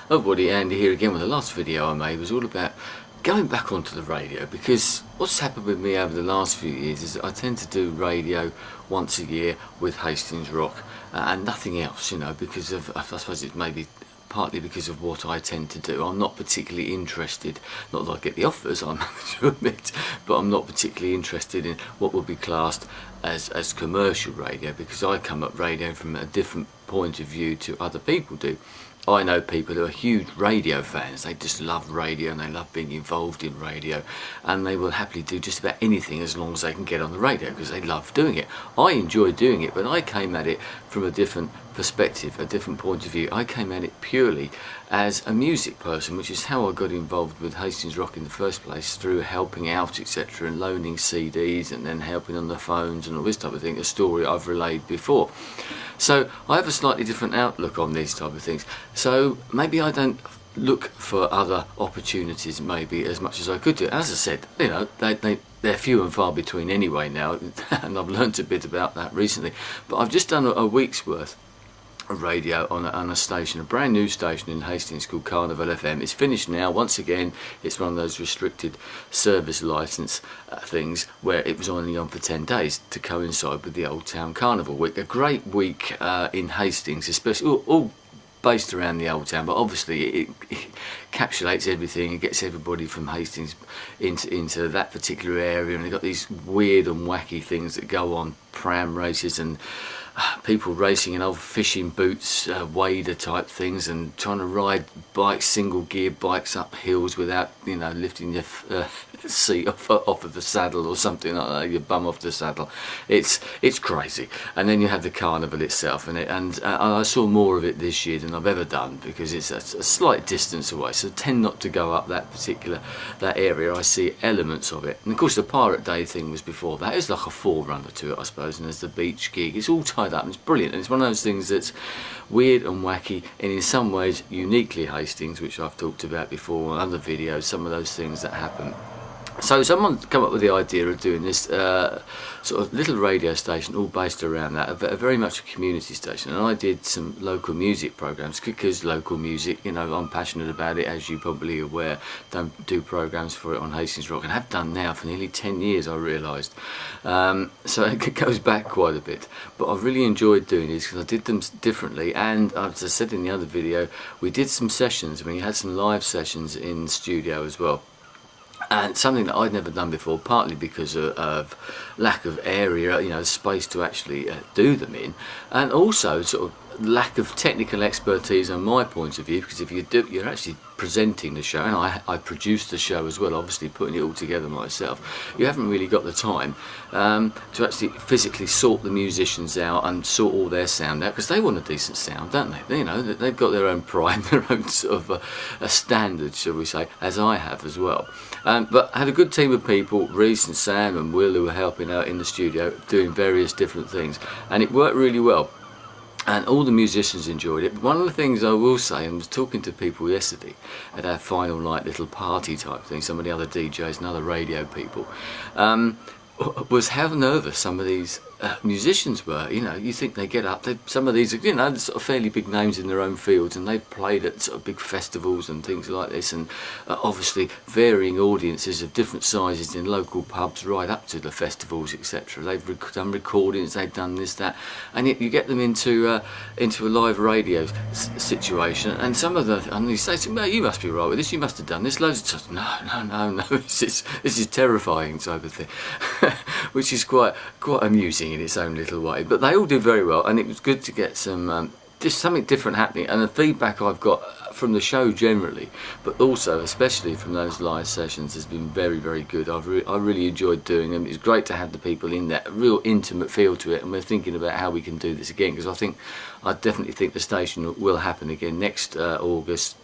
Oh buddy, Andy here again with the last video I made was all about going back onto the radio, because what's happened with me over the last few years is that I tend to do radio once a year with Hastings Rock and nothing else, you know, because of, I suppose it's maybe partly because of what I tend to do. I'm not particularly interested, not that I get the offers, I have to admit, but I'm not particularly interested in what would be classed as commercial radio, because I come at radio from a different point of view to other people do. I know people who are huge radio fans. They just love radio and they love being involved in radio, and they will happily do just about anything as long as they can get on the radio because they love doing it. I enjoy doing it, but I came at it from a different perspective, a different point of view. I came at it purely as a music person, which is how I got involved with Hastings Rock in the first place, through helping out, etc., and loaning CDs and then helping on the phones and all this type of thing, a story I've relayed before. So I have a slightly different outlook on these type of things. So maybe I don't look for other opportunities maybe as much as I could do. As I said, you know, they're few and far between anyway now, and I've learnt a bit about that recently. But I've just done a week's worth of radio on a station, a brand new station in Hastings called Carnival FM. It's finished now. Once again, it's one of those restricted service licence things where it was only on for 10 days to coincide with the Old Town Carnival week. A great week in Hastings, especially all based around the Old Town, but obviously it encapsulates everything. It gets everybody from Hastings into that particular area, and they've got these weird and wacky things that go on, pram races and people racing in old fishing boots, wader type things, and trying to ride bikes, single gear bikes up hills without, you know, lifting your seat off of the saddle or something like that, your bum off the saddle. It's crazy. And then you have the carnival itself, and I saw more of it this year than I've ever done, because it's a slight distance away, so I tend not to go up that area. I see elements of it, and of course the Pirate Day thing was before that. It's like a forerunner to it, I suppose, and there's the beach gig. It's all tied up and it's brilliant, and it's one of those things that's weird and wacky and in some ways uniquely Hastings, which I've talked about before on other videos, some of those things that happen. So someone come up with the idea of doing this sort of little radio station all based around that, a very much a community station, and I did some local music programs because local music, you know, I'm passionate about it, as you probably are aware. Don't do programs for it on Hastings Rock, and have done now for nearly 10 years, I realised. So it goes back quite a bit, but I've really enjoyed doing these because I did them differently, and as I said in the other video, we did some sessions. We had some live sessions in the studio as well. And something that I'd never done before, partly because of lack of area, you know, space to actually do them in, and also sort of lack of technical expertise on my point of view, because if you do, you're actually presenting the show, and I produced the show as well, obviously putting it all together myself. You haven't really got the time to actually physically sort the musicians out and sort all their sound out, because they want a decent sound, don't they? You know, they've got their own pride, their own sort of a standard, shall we say, as I have as well. But I had a good team of people, Reese and Sam and Will, who were helping out in the studio doing various different things, and it worked really well. And all the musicians enjoyed it. But one of the things I will say, I was talking to people yesterday at our final night little party type thing, some of the other DJs and other radio people, was how nervous some of these musicians were. You know, you think they get up, some of these, you know, sort of fairly big names in their own fields, and they've played at sort of big festivals and things like this, and obviously varying audiences of different sizes in local pubs right up to the festivals, etc. They've done recordings, they've done this, that, and yet you get them into a live radio situation, and some of the, and you say to me, you must be right with this, you must have done this loads of times. No, this is terrifying type of thing. Which is quite amusing in its own little way, but they all did very well, and it was good to get some just something different happening. And the feedback I've got from the show generally, but also especially from those live sessions, has been very, very good. I really enjoyed doing them. It's great to have the people in there, a real intimate feel to it, and we're thinking about how we can do this again, because I definitely think the station will happen again next August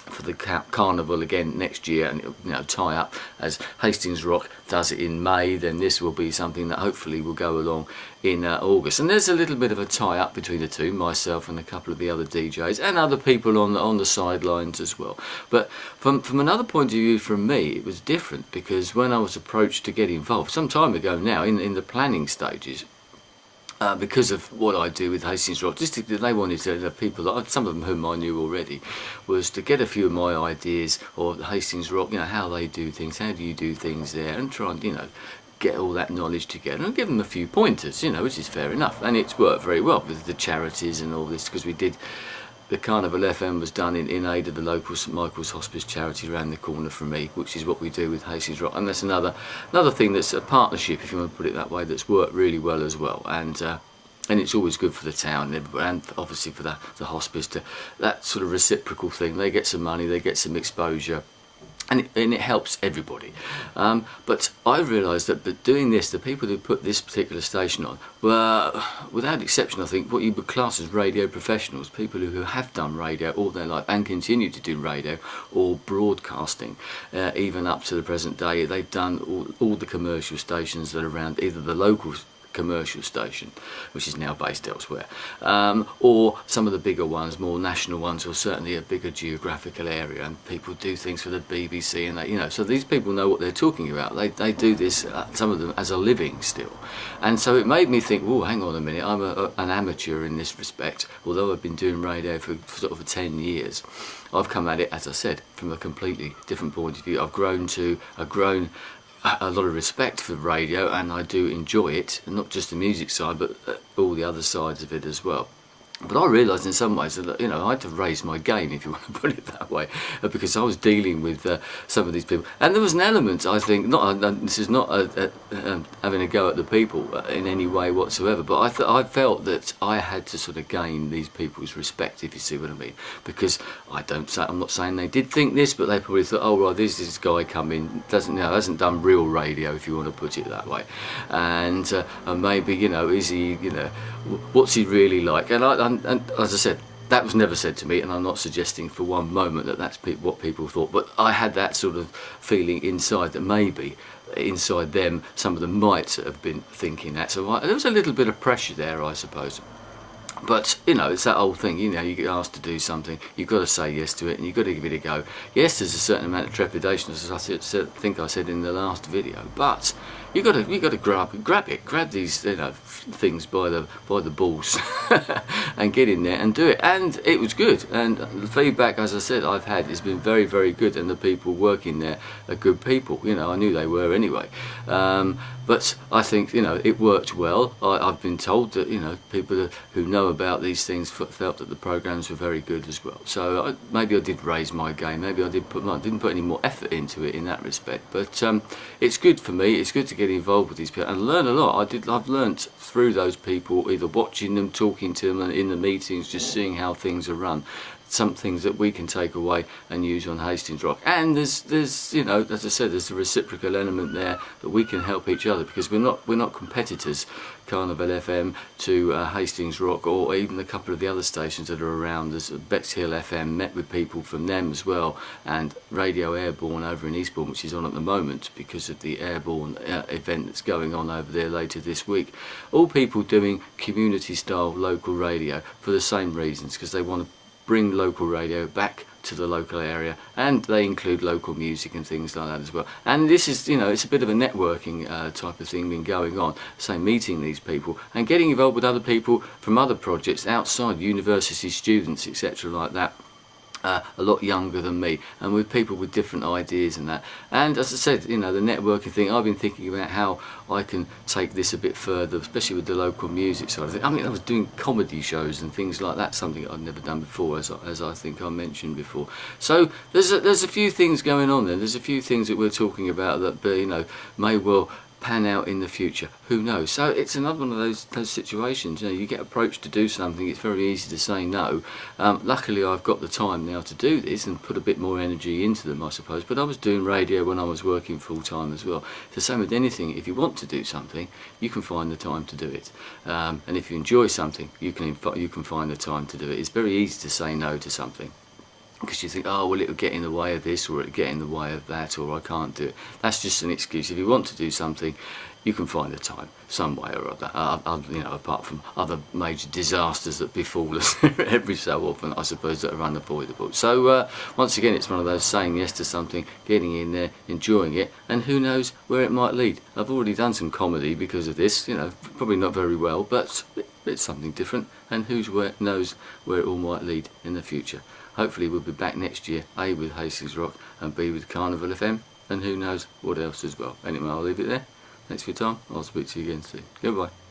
for the carnival again next year, and you know, tie up as Hastings Rock does it in May. Then this will be something that hopefully will go along in August, and there's a little bit of a tie up between the two, myself and a couple of the other DJs and other people on the sidelines as well. But from another point of view, from me, it was different, because when I was approached to get involved some time ago now in the planning stages, because of what I do with Hastings Rock, they wanted to, the people, some of them whom I knew already, was to get a few of my ideas, or Hastings Rock, how they do things, how do you do things there, and try and, get all that knowledge together and give them a few pointers, which is fair enough. And it's worked very well with the charities and all this, because we did, the Carnival FM was done in aid of the local St Michael's Hospice charity around the corner from me, which is what we do with Hastings Rock. And that's another thing that's a partnership, if you want to put it that way, that's worked really well as well. And it's always good for the town and obviously for the hospice, that sort of reciprocal thing. They get some money, they get some exposure. And it helps everybody. But I realised that doing this, the people who put this particular station on were, without exception, I think, what you would class as radio professionals, people who have done radio all their life and continue to do radio or broadcasting, even up to the present day. They've done all the commercial stations that are around, either the local commercial station, which is now based elsewhere, or some of the bigger ones, more national ones, or certainly a bigger geographical area. And people do things for the BBC, and they, so these people know what they're talking about. They do this, some of them, as a living still. And so it made me think, oh, hang on a minute, I'm an amateur in this respect. Although I've been doing radio for sort of 10 years, I've come at it, as I said, from a completely different point of view. I've grown a lot of respect for radio, and I do enjoy it, and not just the music side, but all the other sides of it as well. But I realised in some ways that, I had to raise my game, if you want to put it that way, because I was dealing with some of these people. And there was an element, I think, this is not having a go at the people in any way whatsoever, but I felt that I had to sort of gain these people's respect, if you see what I mean. Because I'm not saying they did think this, but they probably thought, oh, well, this guy come in, hasn't done real radio, if you want to put it that way. And maybe, is he, what's he really like? And as I said, that was never said to me, and I'm not suggesting for one moment that that's what people thought, but I had that sort of feeling inside that maybe inside them, some of them might have been thinking that. So there was a little bit of pressure there, I suppose. But, it's that old thing, you get asked to do something, you've got to say yes to it, and you've got to give it a go. Yes, there's a certain amount of trepidation, as I think I said in the last video, but you've got to grab these things by the balls and get in there and do it. And it was good, and the feedback, as I said, I've had has been very, very good, and the people working there are good people. I knew they were anyway. But I think, it worked well. I've been told that, people who know about these things felt that the programs were very good as well. So maybe I did raise my game. Maybe I didn't put any more effort into it in that respect. But it's good for me. It's good to get involved with these people and learn a lot. I've learnt through those people, either watching them, talking to them, and in the meetings, just seeing how things are run. Some things that we can take away and use on Hastings Rock. And there's as I said, there's a reciprocal element there that we can help each other, because we're not competitors, Carnival FM to Hastings Rock, or even a couple of the other stations that are around. There's Bexhill FM, met with people from them as well, and Radio Airborne over in Eastbourne, which is on at the moment because of the Airborne event that's going on over there later this week. All people doing community style local radio for the same reasons, because they want to bring local radio back to the local area, and they include local music and things like that as well. And this is, it's a bit of a networking type of thing been going on, meeting these people and getting involved with other people from other projects outside, university students, etc. like that. A lot younger than me, and with people with different ideas and that. And as I said, the networking thing, I've been thinking about how I can take this a bit further, especially with the local music side of it. I mean, I was doing comedy shows and things like that, something I'd never done before, as I think I mentioned before. So there's a few things going on there. There's a few things that we're talking about that may well pan out in the future. Who knows? So it's another one of those situations. You get approached to do something, it's very easy to say no. Luckily I've got the time now to do this and put a bit more energy into them, I suppose. But I was doing radio when I was working full time as well. It's the same with anything. If you want to do something, you can find the time to do it. And if you enjoy something, you can find the time to do it. It's very easy to say no to something. because you think, oh well, it'll get in the way of this, or it'll get in the way of that, or I can't do it. That's just an excuse. If you want to do something, you can find the time some way or other. You know, apart from other major disasters that befall us every so often, I suppose, that are unavoidable. So once again, it's one of those saying yes to something, getting in there, enjoying it, and who knows where it might lead. I've already done some comedy because of this, you know, probably not very well, but it's something different, and who knows where it all might lead in the future. Hopefully we'll be back next year, A, with Hastings Rock, and B, with Carnival FM, and who knows what else as well. Anyway, I'll leave it there. Thanks for your time. I'll speak to you again soon. Goodbye.